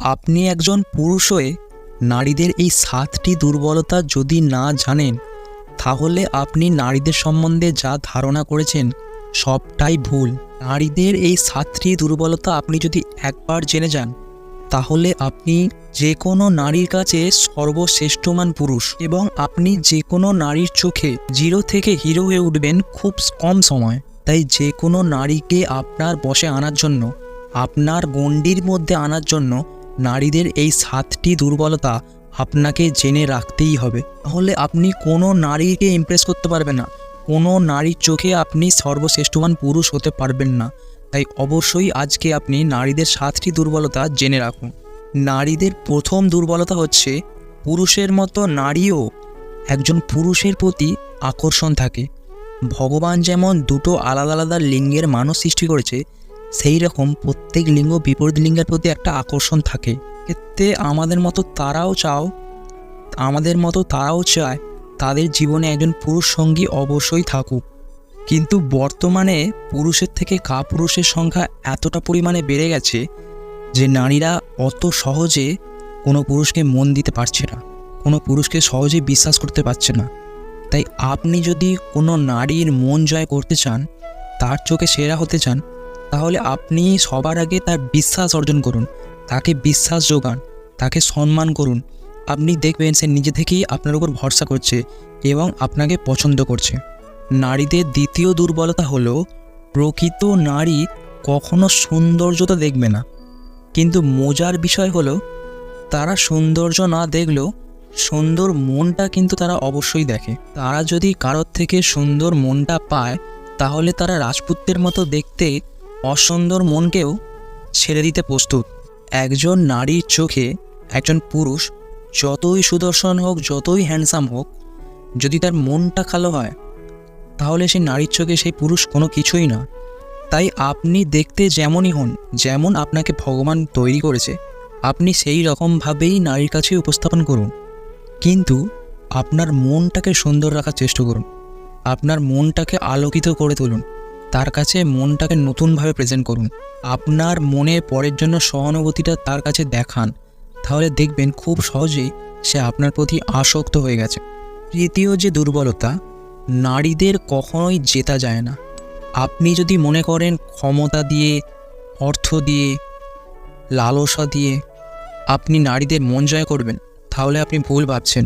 আপনি একজন পুরুষ হয়ে নারীদের এই 7টি দুর্বলতা যদি না জানেন, তাহলে আপনি নারীদের সম্বন্ধে যা ধারণা করেছেন সবটাই ভুল। নারীদের এই 7টি দুর্বলতা আপনি যদি একবার জেনে যান, তাহলে আপনি যে কোনো নারীর কাছে সর্বশ্রেষ্ঠমান পুরুষ, এবং আপনি যে কোনো নারীর চোখে জিরো থেকে হিরো হয়ে উঠবেন খুব কম সময়। তাই যে কোনো নারীকে আপনার বশে আনার জন্য, আপনার গণ্ডির মধ্যে আনার জন্য নারীদের এই 7টি দুর্বলতা আপনাকে জেনে রাখতেই হবে। তাহলে আপনি কোনো নারীকে ইমপ্রেস করতে পারবেন না, কোনো নারীর চোখে আপনি সর্বশ্রেষ্ঠমান পুরুষ হতে পারবেন না। তাই অবশ্যই আজকে আপনি নারীদের 7টি দুর্বলতা জেনে রাখুন। নারীদের প্রথম দুর্বলতা হচ্ছে, পুরুষের মতো নারীও একজন পুরুষের প্রতি আকর্ষণ থাকে। ভগবান যেমন দুটো আলাদা আলাদা লিঙ্গের মানুষ সৃষ্টি করেছে, সেই রকম প্রত্যেক লিঙ্গ বিপরীত লিঙ্গের প্রতি একটা আকর্ষণ থাকে। এতে আমাদের মতো তারাও চায় তাদের জীবনে একজন পুরুষ সঙ্গী অবশ্যই থাকুক। কিন্তু বর্তমানে পুরুষের থেকে কাপুরুষের সংখ্যা এতটা পরিমাণে বেড়ে গেছে যে নারীরা অত সহজে কোনো পুরুষকে মন দিতে পারছে না, কোনো পুরুষকে সহজে বিশ্বাস করতে পারছে না। তাই আপনি যদি কোনো নারীর মন জয় করতে চান, তার চোখে সেরা হতে চান, তাহলে আপনি সবার আগে তার বিশ্বাস অর্জন করুন, তাকে বিশ্বাস যোগান, তাকে সম্মান করুন। আপনি দেখবেন সে নিজে থেকেই আপনার উপর ভরসা করছে এবং আপনাকে পছন্দ করছে। নারীদের দ্বিতীয় দুর্বলতা হলো, প্রকৃত নারী কখনো সৌন্দর্যতা দেখবে না, কিন্তু মজার বিষয় হলো তারা সৌন্দর্য না দেখলেও সুন্দর মনটা কিন্তু তারা অবশ্যই দেখে। তারা যদি কারোর থেকে সুন্দর মনটা পায়, তাহলে তারা রাজপুতের মতো দেখতে অসুন্দর মনকেও ছেড়ে দিতে প্রস্তুত। একজন নারীর চোখে একজন পুরুষ যতই সুদর্শন হোক, যতই হ্যান্ডসাম হোক, যদি তার মনটা কালো হয়, তাহলে সেই নারীর চোখে সেই পুরুষ কোনো কিছুই না। তাই আপনি দেখতে যেমনই হন, যেমন আপনাকে ভগবান তৈরি করেছে, আপনি সেই রকমভাবেই নারীর কাছে উপস্থাপন করুন। কিন্তু আপনার মনটাকে সুন্দর রাখার চেষ্টা করুন, আপনার মনটাকে আলোকিত করে তুলুন, তার কাছে মনটাকে নতুনভাবে প্রেজেন্ট করুন। আপনার মনে পরের জন্য সহানুভূতিটা তার কাছে দেখান, তাহলে দেখবেন খুব সহজেই সে আপনার প্রতি আসক্ত হয়ে গেছে। তৃতীয় যে দুর্বলতা, নারীদের কখনোই জেতা যায় না। আপনি যদি মনে করেন ক্ষমতা দিয়ে, অর্থ দিয়ে, লালসা দিয়ে আপনি নারীদের মন জয় করবেন, তাহলে আপনি ভুল ভাবছেন।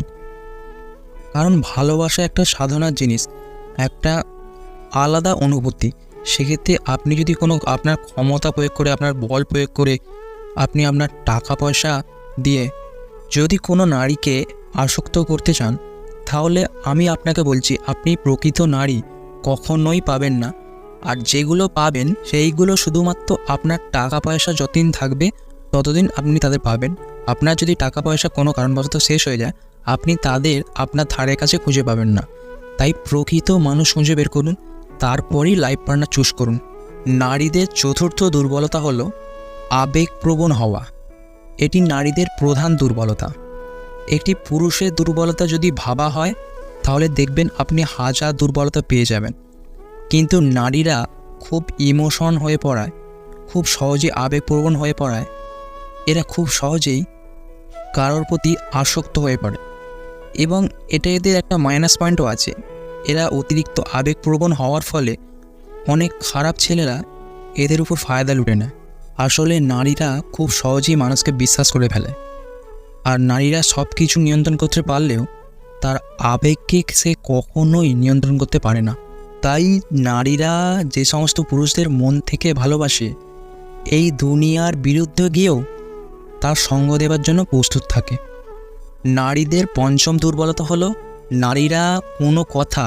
কারণ ভালোবাসা একটা সাধনার জিনিস, একটা আলাদা অনুভূতি। সেক্ষেত্রে আপনি যদি আপনার ক্ষমতা প্রয়োগ করে, আপনার বল প্রয়োগ করে, আপনি আপনার টাকা পয়সা দিয়ে যদি কোনো নারীকে আসক্ত করতে চান, তাহলে আমি আপনাকে বলছি আপনি প্রকৃত নারী কখনোই পাবেন না। আর যেগুলো পাবেন সেইগুলো শুধুমাত্র আপনার টাকা পয়সা যতদিন থাকবে ততদিন আপনি তাদের পাবেন। আপনার যদি টাকা পয়সা কোনো কারণবশত শেষ হয়ে যায়, আপনি তাদের আপনার ধারে কাছে খুঁজে পাবেন না। তাই প্রকৃত মানুষ খুঁজে বের করুন, তারপরেই লাইফ পার্টনার চুজ করুন। নারীদের চতুর্থ দুর্বলতা হলো আবেগপ্রবণ হওয়া। এটি নারীদের প্রধান দুর্বলতা। একটি পুরুষের দুর্বলতা যদি ভাবা হয়, তাহলে দেখবেন আপনি হাজার দুর্বলতা পেয়ে যাবেন। কিন্তু নারীরা খুব ইমোশন হয়ে পড়ায়, খুব সহজে আবেগপ্রবণ হয়ে পড়ায়, এরা খুব সহজেই কারোর প্রতি আসক্ত হয়ে পড়ে। এবং এটা এদের একটা মাইনাস পয়েন্টও আছে, এরা অতিরিক্ত আবেগপ্রবণ হওয়ার ফলে অনেক খারাপ ছেলেরা এদের উপর ফায়দা লুটে নেয়। আসলে নারীরা খুব সহজেই মানুষকে বিশ্বাস করে ফেলে, আর নারীরা সব কিছু নিয়ন্ত্রণ করতে পারলেও তার আবেগকে সে কখনোই নিয়ন্ত্রণ করতে পারে না। তাই নারীরা যে সমস্ত পুরুষদের মন থেকে ভালোবাসে, এই দুনিয়ার বিরুদ্ধে গিয়েও তার সঙ্গ দেওয়ার জন্য প্রস্তুত থাকে। নারীদের পঞ্চম দুর্বলতা হলো, নারীরা কোনো কথা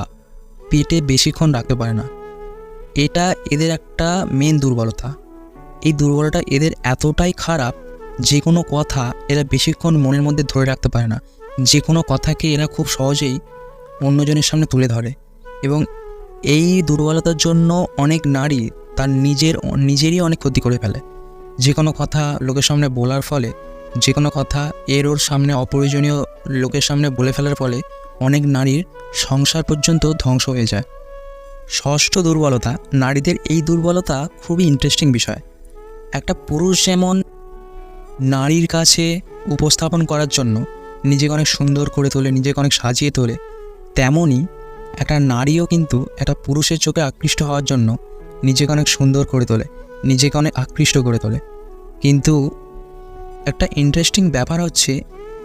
পেটে বেশিক্ষণ রাখতে পারে না। এটা এদের একটা মেন দুর্বলতা। এই দুর্বলতা এদের এতটাই খারাপ, যে কোনো কথা এরা বেশিক্ষণ মনের মধ্যে ধরে রাখতে পারে না। যে কোনো কথাকে এরা খুব সহজেই অন্যজনের সামনে তুলে ধরে, এবং এই দুর্বলতার জন্য অনেক নারী তার নিজেরই অনেক ক্ষতি করে ফেলে। যে কোনো কথা লোকের সামনে বলার ফলে, যে কোনো কথা ওর সামনে অপ্রয়োজনীয় লোকের সামনে বলে ফেলার ফলে অনেক নারীর সংসার পর্যন্ত ধ্বংস হয়ে যায়। ষষ্ঠ দুর্বলতা, নারীদের এই দুর্বলতা খুবই ইন্টারেস্টিং বিষয়। একটা পুরুষ যেমন নারীর কাছে উপস্থাপন করার জন্য নিজেকে অনেক সুন্দর করে তোলে, নিজেকে অনেক সাজিয়ে তোলে, তেমনই একটা নারীও কিন্তু একটা পুরুষের চোখে আকৃষ্ট হওয়ার জন্য নিজেকে অনেক সুন্দর করে তোলে, নিজেকে অনেক আকৃষ্ট করে তোলে। কিন্তু একটা ইন্টারেস্টিং ব্যাপার হচ্ছে,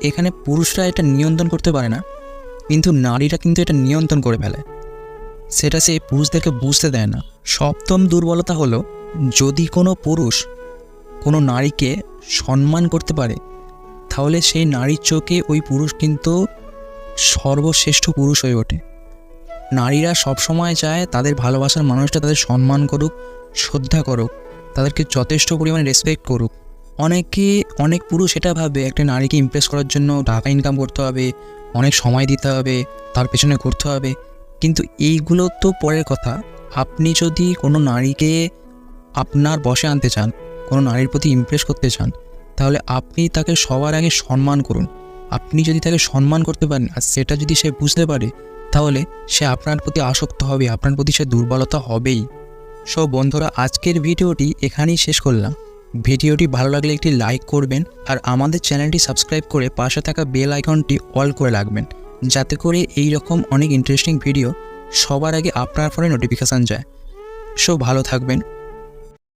এখানে পুরুষরা এটা নিয়ন্ত্রণ করতে পারে না, কিন্তু নারীরা কিন্তু এটা নিয়ন্ত্রণ করে ফেলে। সেটা সে পুরুষদেরকে বুঝতে দেয় না। সপ্তম দুর্বলতা হলো, যদি কোনো পুরুষ কোনো নারীকে সম্মান করতে পারে, তাহলে সেই নারীর চোখে ওই পুরুষ কিন্তু সর্বশ্রেষ্ঠ পুরুষ হয়ে ওঠে। নারীরা সবসময় চায় তাদের ভালোবাসার মানুষটা তাদের সম্মান করুক, শ্রদ্ধা করুক, তাদেরকে যথেষ্ট পরিমাণে রেসপেক্ট করুক। অনেক পুরুষ এটা ভাবে একটা নারীকে ইমপ্রেস করার জন্য টাকা ইনকাম করতে হবে, অনেক সময় দিতে হবে, তার পেছনে ঘুরতে হবে। কিন্তু এইগুলো তো পরের কথা। আপনি যদি কোনো নারীকে আপনার বশে আনতে চান, কোনো নারীর প্রতি ইমপ্রেস করতে চান, তাহলে আপনি তাকে সবার আগে সম্মান করুন। আপনি যদি তাকে সম্মান করতে পারেন আর সেটা যদি সে বুঝতে পারে, তাহলে সে আপনার প্রতি আসক্ত হবে, আপনার প্রতি সে দুর্বলতা হবেই। সো বন্ধুরা, আজকের ভিডিওটি এখানেই শেষ করলাম। ভিডিওটি ভালো লাগলে একটি লাইক করবেন আর আমাদের চ্যানেলটি সাবস্ক্রাইব করে পাশে থাকা বেল আইকনটি অল করে রাখবেন, যাতে করে এই রকম অনেক ইন্টারেস্টিং ভিডিও সবার আগে আপনার ফোনে নোটিফিকেশান যায়। সো ভালো থাকবেন।